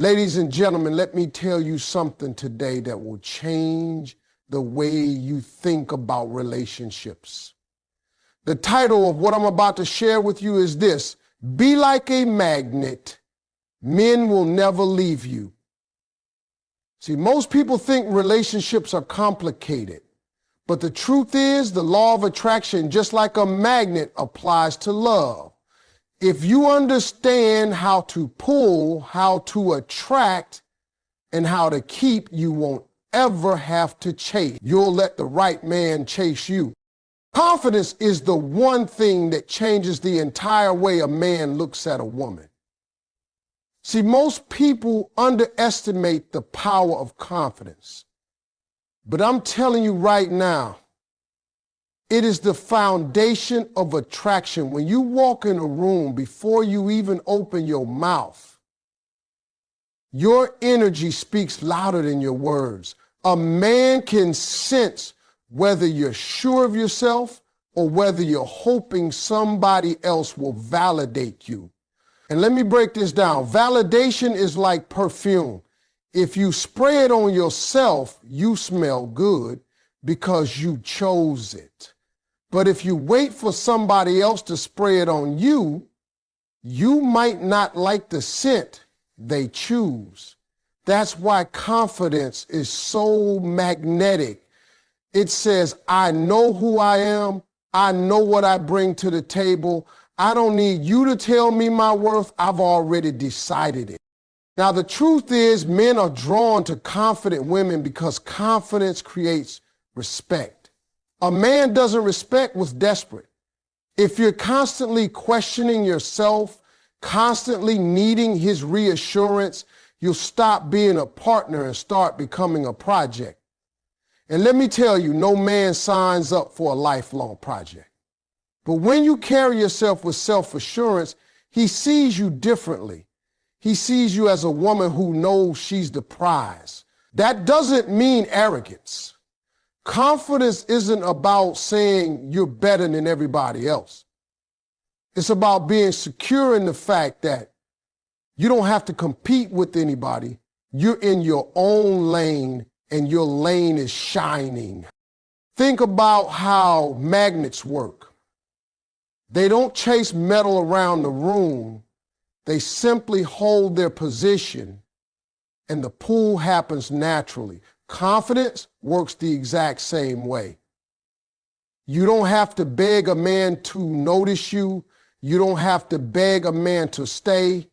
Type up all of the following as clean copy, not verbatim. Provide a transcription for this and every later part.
Ladies and gentlemen, let me tell you something today that will change the way you think about relationships. The title of what I'm about to share with you is this: Be like a magnet. Men will never leave you. See, most people think relationships are complicated, but the truth is the law of attraction, just like a magnet, applies to love. If you understand how to pull, how to attract, and how to keep, you won't ever have to chase. You'll let the right man chase you. Confidence is the one thing that changes the entire way a man looks at a woman. See, most people underestimate the power of confidence. But I'm telling you right now, it is the foundation of attraction. When you walk in a room, before you even open your mouth, your energy speaks louder than your words. A man can sense whether you're sure of yourself or whether you're hoping somebody else will validate you. And let me break this down. Validation is like perfume. If you spray it on yourself, you smell good because you chose it. But if you wait for somebody else to spray it on you, you might not like the scent they choose. That's why confidence is so magnetic. It says, I know who I am. I know what I bring to the table. I don't need you to tell me my worth. I've already decided it. Now, the truth is, men are drawn to confident women because confidence creates respect. A man doesn't respect what's desperate. If you're constantly questioning yourself, constantly needing his reassurance, you'll stop being a partner and start becoming a project. And let me tell you, no man signs up for a lifelong project. But when you carry yourself with self-assurance, he sees you differently. He sees you as a woman who knows she's the prize. That doesn't mean arrogance. Confidence isn't about saying you're better than everybody else. It's about being secure in the fact that you don't have to compete with anybody. You're in your own lane and your lane is shining. Think about how magnets work. They don't chase metal around the room. They simply hold their position and the pull happens naturally. Confidence works the exact same way. You don't have to beg a man to notice you. You don't have to beg a man to stay.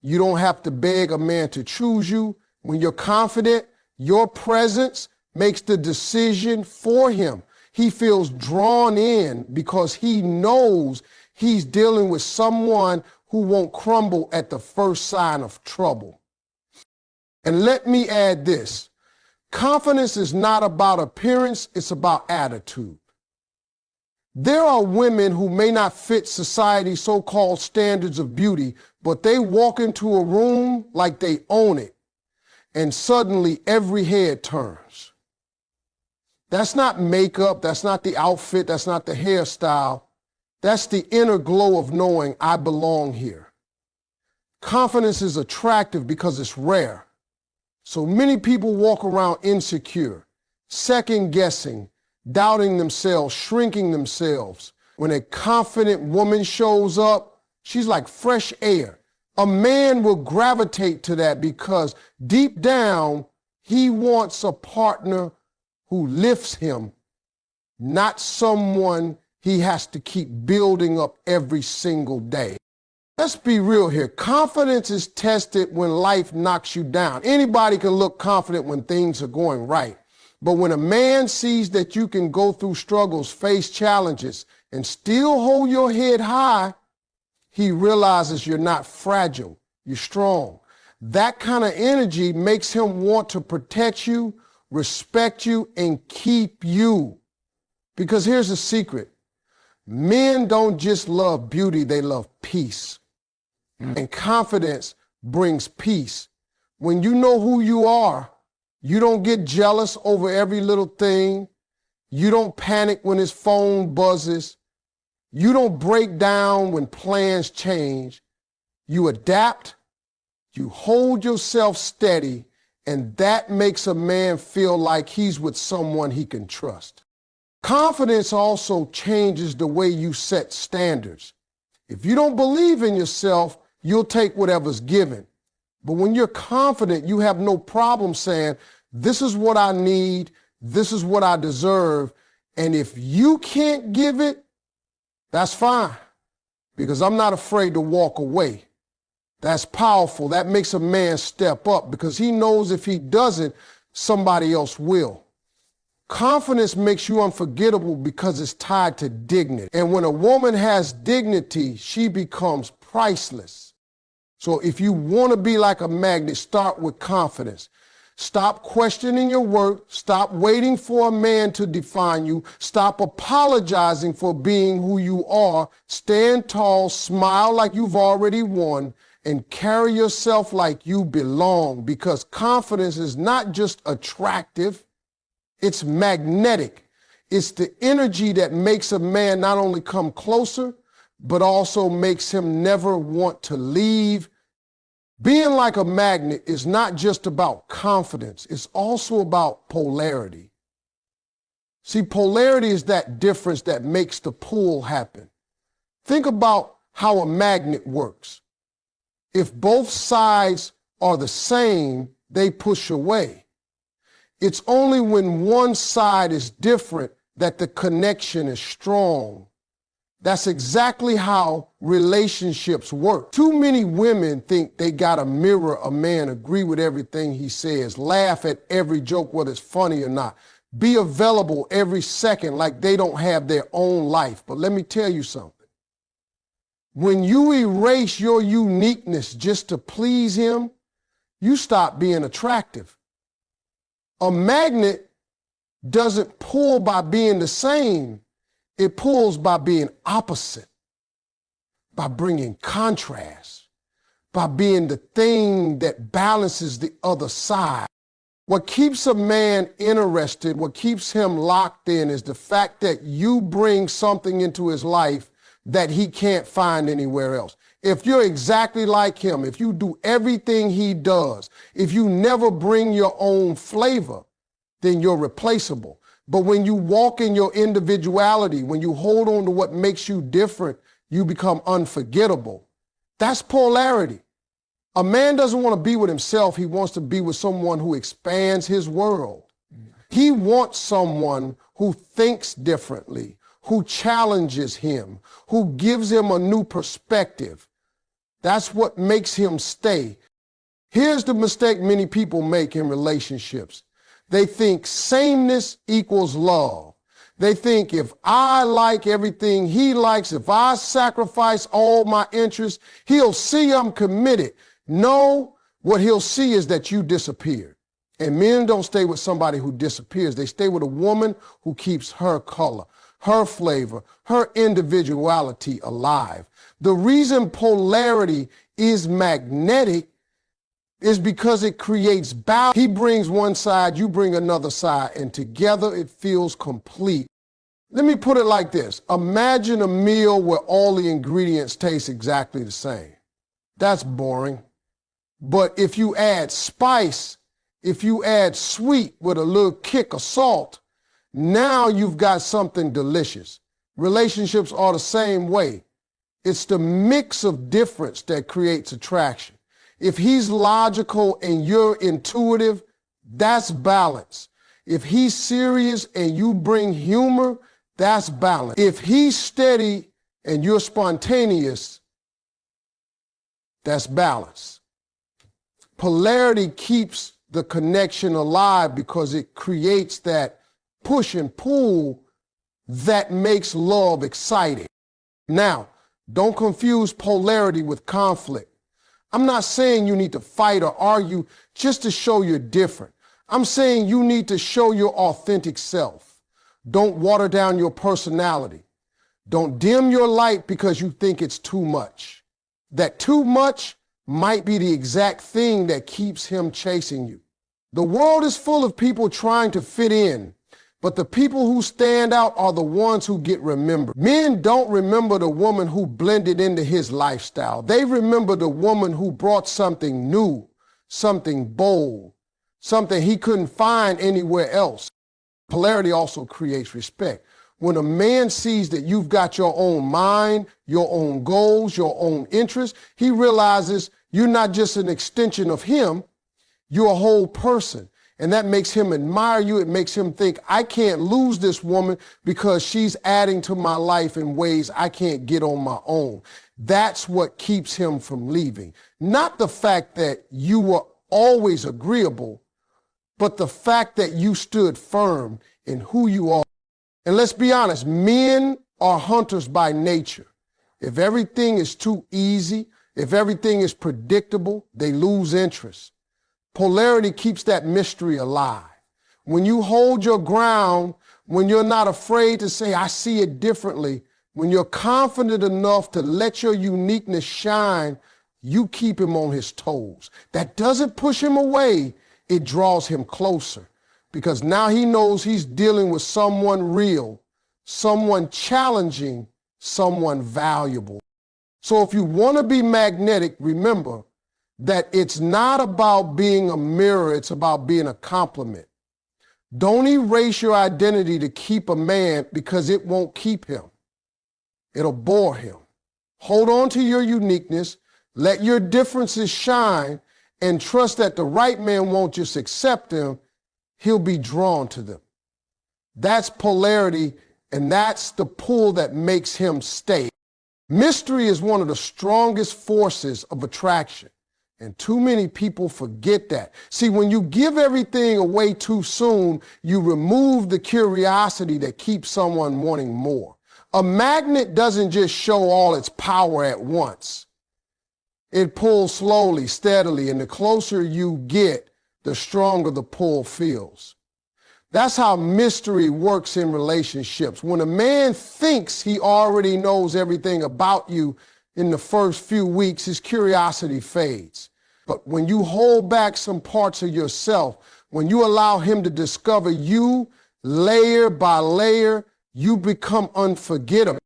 You don't have to beg a man to choose you. When you're confident, your presence makes the decision for him. He feels drawn in because he knows he's dealing with someone who won't crumble at the first sign of trouble. And let me add this. Confidence is not about appearance, it's about attitude. There are women who may not fit society's so-called standards of beauty, but they walk into a room like they own it, and suddenly every head turns. That's not makeup, that's not the outfit, that's not the hairstyle. That's the inner glow of knowing I belong here. Confidence is attractive because it's rare. So many people walk around insecure, second-guessing, doubting themselves, shrinking themselves. When a confident woman shows up, she's like fresh air. A man will gravitate to that because deep down, he wants a partner who lifts him, not someone he has to keep building up every single day. Let's be real here. Confidence is tested when life knocks you down. Anybody can look confident when things are going right. But when a man sees that you can go through struggles, face challenges, and still hold your head high, he realizes you're not fragile, you're strong. That kind of energy makes him want to protect you, respect you, and keep you. Because here's the secret. Men don't just love beauty, they love peace. And confidence brings peace. When you know who you are, you don't get jealous over every little thing. You don't panic when his phone buzzes. You don't break down when plans change. You adapt, You hold yourself steady, and that makes a man feel like he's with someone he can trust. Confidence also changes the way you set standards. If you don't believe in yourself, you'll take whatever's given. But when you're confident, you have no problem saying, this is what I need, this is what I deserve, and if you can't give it, that's fine, because I'm not afraid to walk away. That's powerful. That makes a man step up because he knows if he doesn't, somebody else will. Confidence makes you unforgettable because it's tied to dignity. And when a woman has dignity, she becomes priceless. So if you want to be like a magnet, start with confidence. Stop questioning your worth. Stop waiting for a man to define you. Stop apologizing for being who you are. Stand tall, smile like you've already won, and carry yourself like you belong, because confidence is not just attractive, it's magnetic. It's the energy that makes a man not only come closer, but also makes him never want to leave. Being like a magnet is not just about confidence, it's also about polarity. See, polarity is that difference that makes the pull happen. Think about how a magnet works. If both sides are the same, they push away. It's only when one side is different that the connection is strong. That's exactly how relationships work. Too many women think they gotta mirror a man, agree with everything he says, laugh at every joke, whether it's funny or not, be available every second like they don't have their own life. But let me tell you something. When you erase your uniqueness just to please him, you stop being attractive. A magnet doesn't pull by being the same. It pulls by being opposite, by bringing contrast, by being the thing that balances the other side. What keeps a man interested, what keeps him locked in, is the fact that you bring something into his life that he can't find anywhere else. If you're exactly like him, if you do everything he does, if you never bring your own flavor, then you're replaceable. But when you walk in your individuality, when you hold on to what makes you different, you become unforgettable. That's polarity. A man doesn't want to be with himself. He wants to be with someone who expands his world. He wants someone who thinks differently, who challenges him, who gives him a new perspective. That's what makes him stay. Here's the mistake many people make in relationships. They think sameness equals love. They think if I like everything he likes, if I sacrifice all my interests, he'll see I'm committed. No, what he'll see is that you disappeared. And men don't stay with somebody who disappears. They stay with a woman who keeps her color, her flavor, her individuality alive. The reason polarity is magnetic is because it creates balance. He brings one side, you bring another side, and together it feels complete. Let me put it like this. Imagine a meal where all the ingredients taste exactly the same. That's boring. But if you add spice, if you add sweet with a little kick of salt, now you've got something delicious. Relationships are the same way. It's the mix of difference that creates attraction. If he's logical and you're intuitive, that's balance. If he's serious and you bring humor, that's balance. If he's steady and you're spontaneous, that's balance. Polarity keeps the connection alive because it creates that push and pull that makes love exciting. Now, don't confuse polarity with conflict. I'm not saying you need to fight or argue just to show you're different. I'm saying you need to show your authentic self. Don't water down your personality. Don't dim your light because you think it's too much. That too much might be the exact thing that keeps him chasing you. The world is full of people trying to fit in. But the people who stand out are the ones who get remembered. Men don't remember the woman who blended into his lifestyle. They remember the woman who brought something new, something bold, something he couldn't find anywhere else. Polarity also creates respect. When a man sees that you've got your own mind, your own goals, your own interests, he realizes you're not just an extension of him, you're a whole person. And that makes him admire you. It makes him think, I can't lose this woman because she's adding to my life in ways I can't get on my own. That's what keeps him from leaving. Not the fact that you were always agreeable, but the fact that you stood firm in who you are. And let's be honest, men are hunters by nature. If everything is too easy, if everything is predictable, they lose interest. Polarity keeps that mystery alive. When you hold your ground, when you're not afraid to say, I see it differently, when you're confident enough to let your uniqueness shine, you keep him on his toes. That doesn't push him away, it draws him closer. Because now he knows he's dealing with someone real, someone challenging, someone valuable. So if you want to be magnetic, remember that it's not about being a mirror, it's about being a compliment. Don't erase your identity to keep a man because it won't keep him. It'll bore him. Hold on to your uniqueness, let your differences shine, and trust that the right man won't just accept them, he'll be drawn to them. That's polarity, and that's the pull that makes him stay. Mystery is one of the strongest forces of attraction. And too many people forget that. See, when you give everything away too soon, you remove the curiosity that keeps someone wanting more. A magnet doesn't just show all its power at once. It pulls slowly, steadily, and the closer you get, the stronger the pull feels. That's how mystery works in relationships. When a man thinks he already knows everything about you in the first few weeks, his curiosity fades. But when you hold back some parts of yourself, when you allow him to discover you layer by layer, you become unforgettable.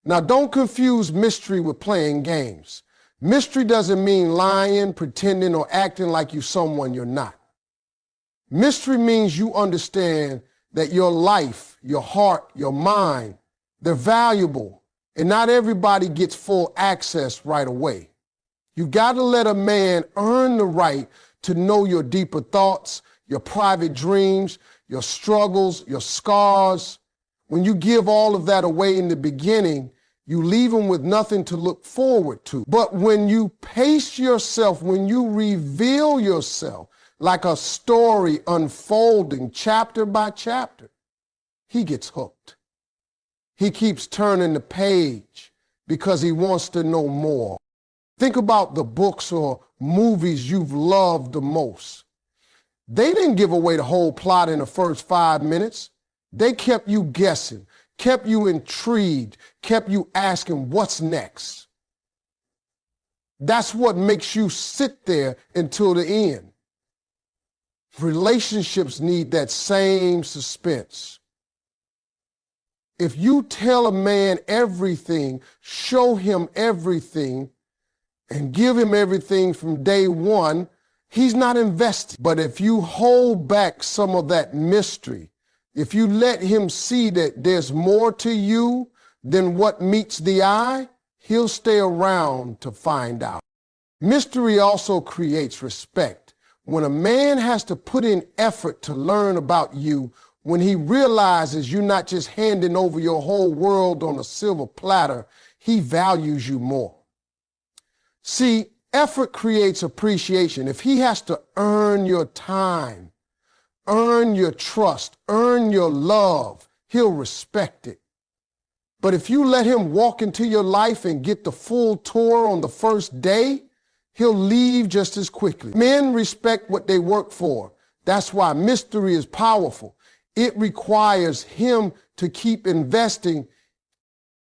Now, don't confuse mystery with playing games. Mystery doesn't mean lying, pretending, or acting like you're someone you're not. Mystery means you understand that your life, your heart, your mind, they're valuable, and not everybody gets full access right away. You got to let a man earn the right to know your deeper thoughts, your private dreams, your struggles, your scars. When you give all of that away in the beginning, you leave him with nothing to look forward to. But when you pace yourself, when you reveal yourself like a story unfolding chapter by chapter, he gets hooked. He keeps turning the page because he wants to know more. Think about the books or movies you've loved the most. They didn't give away the whole plot in the first 5 minutes. They kept you guessing, kept you intrigued, kept you asking what's next. That's what makes you sit there until the end. Relationships need that same suspense. If you tell a man everything, show him everything, and give him everything from day one, he's not invested. But if you hold back some of that mystery, if you let him see that there's more to you than what meets the eye, he'll stay around to find out. Mystery also creates respect. When a man has to put in effort to learn about you, when he realizes you're not just handing over your whole world on a silver platter, he values you more. See, effort creates appreciation. If he has to earn your time, earn your trust, earn your love, he'll respect it. But if you let him walk into your life and get the full tour on the first day, he'll leave just as quickly. Men respect what they work for. That's why mystery is powerful. It requires him to keep investing.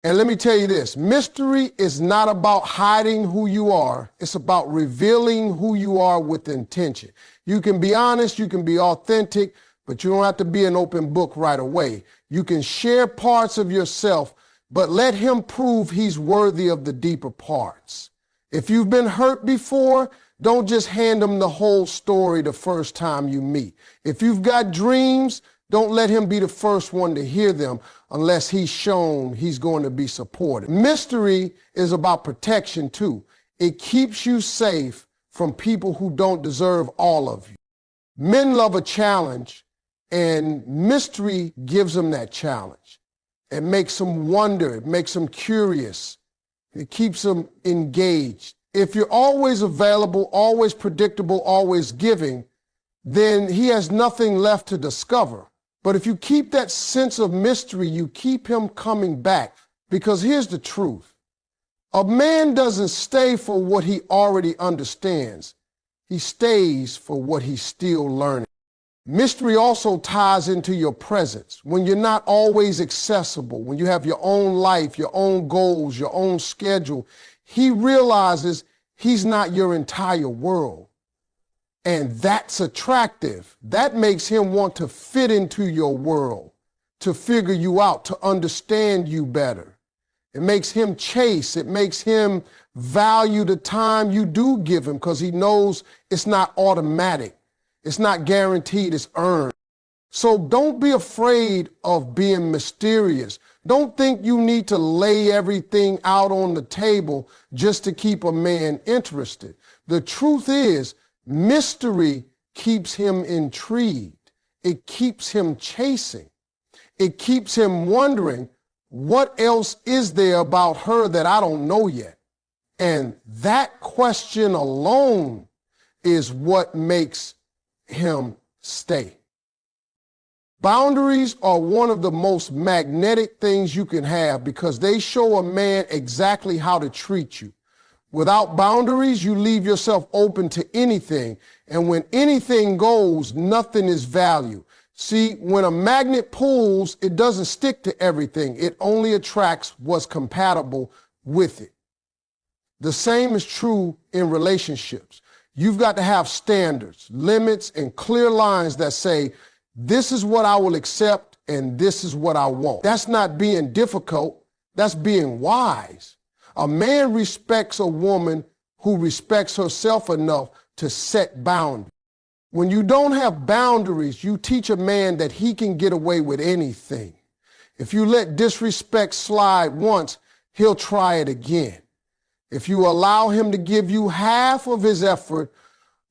And let me tell you this, mystery is not about hiding who you are. It's about revealing who you are with intention. You can be honest, you can be authentic, but you don't have to be an open book right away. You can share parts of yourself, but let him prove he's worthy of the deeper parts. If you've been hurt before, don't just hand him the whole story the first time you meet. If you've got dreams, don't let him be the first one to hear them unless he's shown he's going to be supported. Mystery is about protection too. It keeps you safe from people who don't deserve all of you. Men love a challenge, and mystery gives them that challenge. It makes them wonder. It makes them curious. It keeps them engaged. If you're always available, always predictable, always giving, then he has nothing left to discover. But if you keep that sense of mystery, you keep him coming back. Because here's the truth. A man doesn't stay for what he already understands. He stays for what he's still learning. Mystery also ties into your presence. When you're not always accessible, when you have your own life, your own goals, your own schedule, he realizes he's not your entire world. And that's attractive. That makes him want to fit into your world, to figure you out, to understand you better. It makes him chase. It makes him value the time you do give him because he knows it's not automatic. It's not guaranteed. It's earned. So don't be afraid of being mysterious. Don't think you need to lay everything out on the table just to keep a man interested. The truth is, mystery keeps him intrigued. It keeps him chasing. It keeps him wondering, what else is there about her that I don't know yet? And that question alone is what makes him stay. Boundaries are one of the most magnetic things you can have because they show a man exactly how to treat you. Without boundaries, you leave yourself open to anything. And when anything goes, nothing is valued. See, when a magnet pulls, it doesn't stick to everything. It only attracts what's compatible with it. The same is true in relationships. You've got to have standards, limits, and clear lines that say, this is what I will accept and this is what I won't. That's not being difficult. That's being wise. A man respects a woman who respects herself enough to set boundaries. When you don't have boundaries, you teach a man that he can get away with anything. If you let disrespect slide once, he'll try it again. If you allow him to give you half of his effort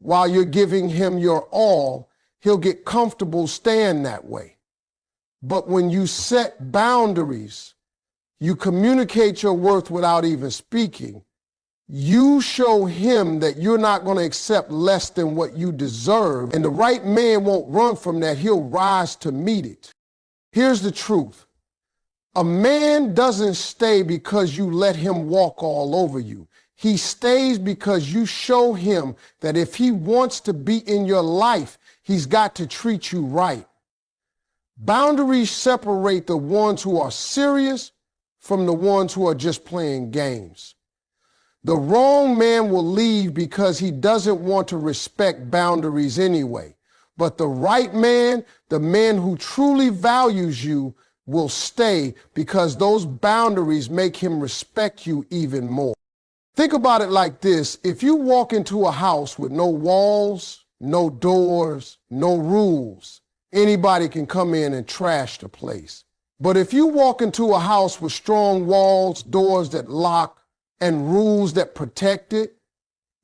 while you're giving him your all, he'll get comfortable staying that way. But when you set boundaries, you communicate your worth without even speaking, you show him that you're not going to accept less than what you deserve, and the right man won't run from that. He'll rise to meet it. Here's the truth. A man doesn't stay because you let him walk all over you. He stays because you show him that if he wants to be in your life, he's got to treat you right. Boundaries separate the ones who are serious from the ones who are just playing games. The wrong man will leave because he doesn't want to respect boundaries anyway. But the right man, the man who truly values you, will stay because those boundaries make him respect you even more. Think about it like this. If you walk into a house with no walls, no doors, no rules, anybody can come in and trash the place. But if you walk into a house with strong walls, doors that lock, and rules that protect it,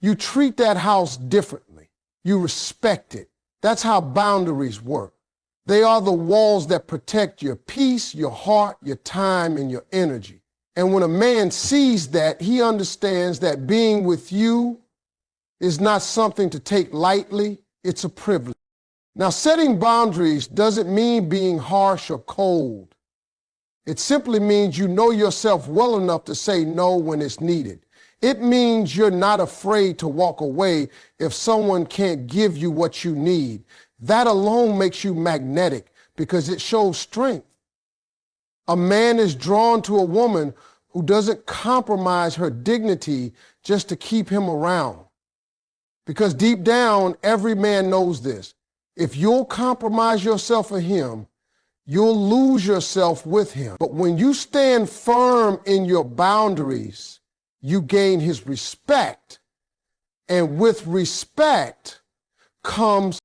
you treat that house differently. You respect it. That's how boundaries work. They are the walls that protect your peace, your heart, your time, and your energy. And when a man sees that, he understands that being with you is not something to take lightly. It's a privilege. Now, setting boundaries doesn't mean being harsh or cold. It simply means you know yourself well enough to say no when it's needed. It means you're not afraid to walk away if someone can't give you what you need. That alone makes you magnetic because it shows strength. A man is drawn to a woman who doesn't compromise her dignity just to keep him around. Because deep down, every man knows this. If you'll compromise yourself for him, you'll lose yourself with him. But when you stand firm in your boundaries, you gain his respect. And with respect comes